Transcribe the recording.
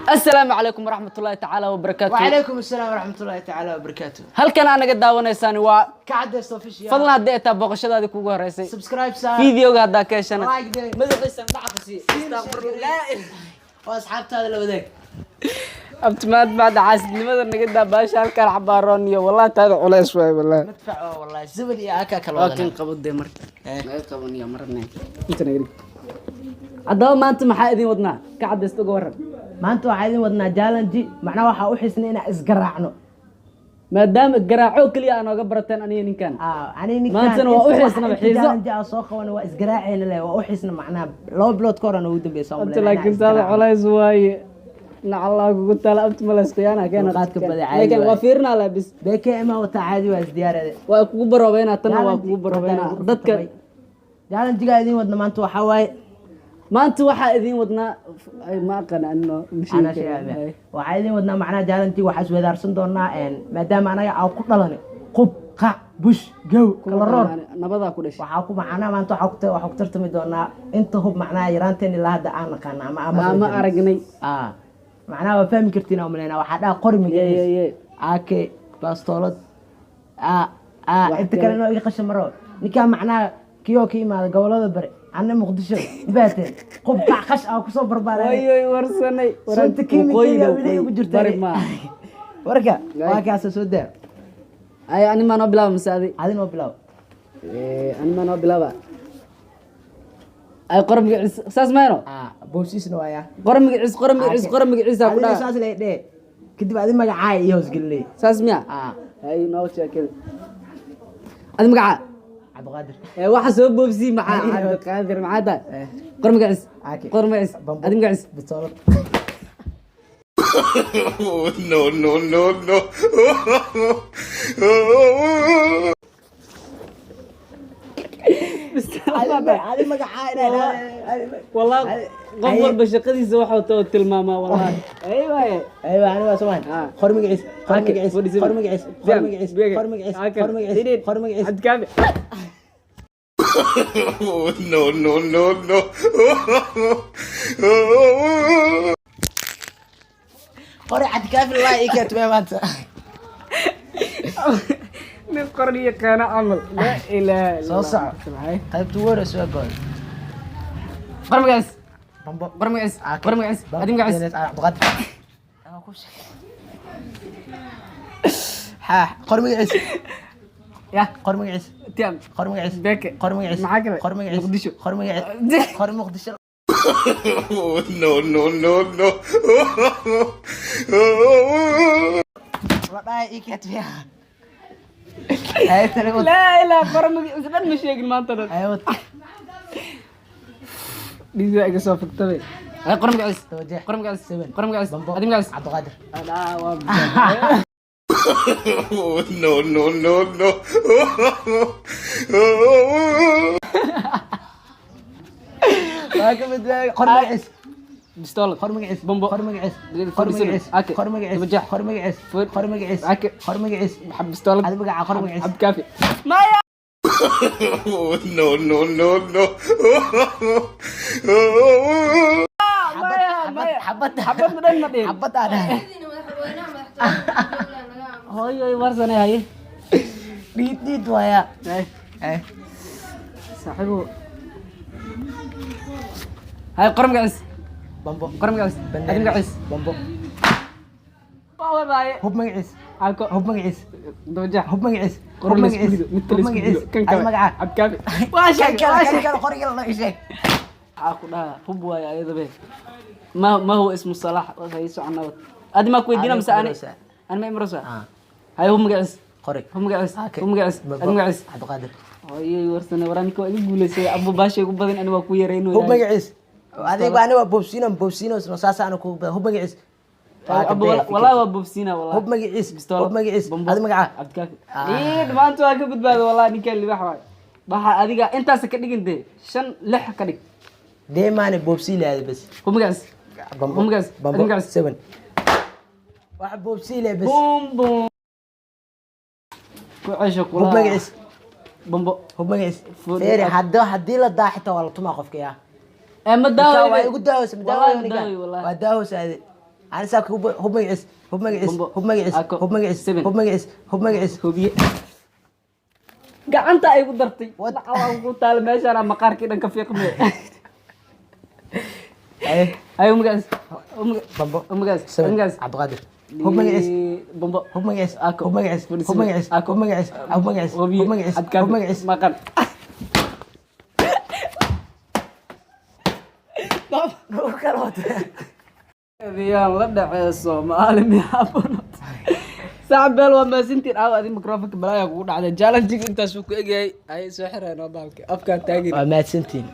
السلام عليكم ورحمة الله تعالى وبركاته. وعليكم السلام ورحمة الله تعالى وبركاته. هل كان أنا قد داونيسان كعدس اوفيشال فضلنا ديتا بوقشدادي kugu horeysay سبسكرايب صار فيديو هذا كيشنا لايك دي مدحيسان دعفسي استغفر الله واصحابتي هذا لو ذاك أبتماد بعد عاسد لماذا نقدر باش هالكار عباروني والله هذا على شوي والله مدفع والله زبد يا اكا كلام لكن قبض دي مرت ما قبضني يا مرنا انت نقدر عدو ما انت محايدين ودنا كعد استغورن ما انتوا عايزين ودنا جالنجي معناه waxa u xisnay inaan isgaraacno maadaama garaaco kaliya aan uga barateen aniga ninkan ani ninkan maanta waa u xisna xiiso jaalnji aan soo qaban waa isgaraacayna leh waa u xisna macnaa laba bilood ka hor aan ugu dambeeyay انت لكن هذا culays waaye نعلا kugu tala abta malas qiyaana keena qaadka badeecay laakiin waa fiirna la bis beekema wata caadi waa isdiyaarade waa kugu baroobayna tan waa kugu baroobayna dadka jaalnjiga idin wadna maanta waxa waaye maanta waxa idin wadnaa ma qanacno ana sheegay waxa idin wadnaa macnaa jaalnjiga waxa iswadaarsan doonaa maadaama anaga aan ku dhalanay qub qac bush gow kala roor nabada ku dhashay waxa ku macnaa maanta waxa ku tartami doonaa inta hub macnaa yaraanteen ilaa hadda aan naqaan ama aragnay macnaa waa fahmi kartiin oo maleena waxa dhaa qormiga aake bastoolad inta kale noo iga qashan maro ninka macnaa kiyo ka imaada gobolada bare anna muqdisho baateen qob qash aan ku soo barbaaray way warsanay waranta kiimikada wili ugu jirtay warka waa kaas soo daa ay ani ma no bilaw masaadi adin oo bilaw ani ma no bilaw ay qormiga saas meeno boosisna waaya qormiga ciisa ku dhaa saas leeyahay kadib adin magacay iyo hosgelinay saas miya ay noo sheekay adin magaca عبد القادر waxa soo boobsi maxaa عبد القادر maxaada qormigaas adingaas bisolad no علي مقعاينا والله qof walba shaqadiisa waxa uu tilmaamaa wallahi ايوه انا سوين خرمقعيس عد كامل no قري عد كافي الله يكتب يا مانتا من قرنيه كان عمل لا اله الا الله طيب تورس وقول قرمقعيس بمبو قرمقعيس adingaas بغد ها قرمقعيس يا قرمقعيس تيام قرمقعيس بك قرمقعيس معاك قرمقعيس مقدشو قرمقعيس قرمقدشو no والله يكتب يا هاي تلفون لا قرمقعيس قد ما شيغن ما انت ايوه دي ايغا سو فكتبي هاي قرمقعيس قرمقعيس adingaas عبد القادر لا no راكب دماغي قرمقعيس بستولة قرمقعيس بومبو قرمقعيس قرمقعيس قرمقعيس بجح قرمقعيس قرمقعيس قرمقعيس بحب بستولة هذا بقى قرمقعيس عبد كافي ما يا no حبت بدل ما دين حبت انا هاي ورسني هاي ديت ويا اي صاحبه هاي قرمقعيس بمبو قرمقعيس adingaas بمبو باو باي هوب مقعيس عاكو هوب مقعيس دوجح هوب مقعيس هوب مقعيس كان كان عبد كافي كان قري الله يشيك عاكو ده هوب واي ايده به ما هو اسم الصلاح وهيسو عنا ادي ما كويدينا مساني انا ما امرسا هاي هوب مقعيس قري هوب مقعيس adingaas عبد القادر هاي ورسنا ورانك igu guuleysay abo baashay ugu badan aniga ku yareyno هوب مقعيس adiga aniga بوبسينو saasa ana ku هوب مقعيس ابو والله وبوبسينا والله هوب مقعيس هوب مقعيس هذا مقعه عبد كافي ايه دمانت waa ka badbaado والله ninka libax waay waxa adiga intaas ka dhigintay 5 6 ka dhig deemaane بوبسيله hada bas adingaas 7 waxa بوبسيله bas بوم ku cesho kula هوب مقعيس بومبو هوب مقعيس فيري hadii la daaxito wala tuma qofka yaa ما داوي way ugu daawaysa والله waa daawaysa أنا ساك هو مجلس هو مجلس هو مجلس هو مجلس هو مجلس هو مجلس hubiye gacanta ay ku dartay waxaan ku taal meeshaan ama qaarkii dhan ka fiiqmay ay magaas بامبو magaas عبد القادر هو مجلس bombo هو مجلس Ako. هو مجلس هو مجلس هو مجلس هو مجلس هو مجلس هو مجلس makan Riyaan la dhacay Soomaali miyaabunot Saabel waa maasintiin aaw adi microphone balaya kugu dhacday challenge intaas uu ku egayay ay soo xireen oo baalka afka taagin ما سنتين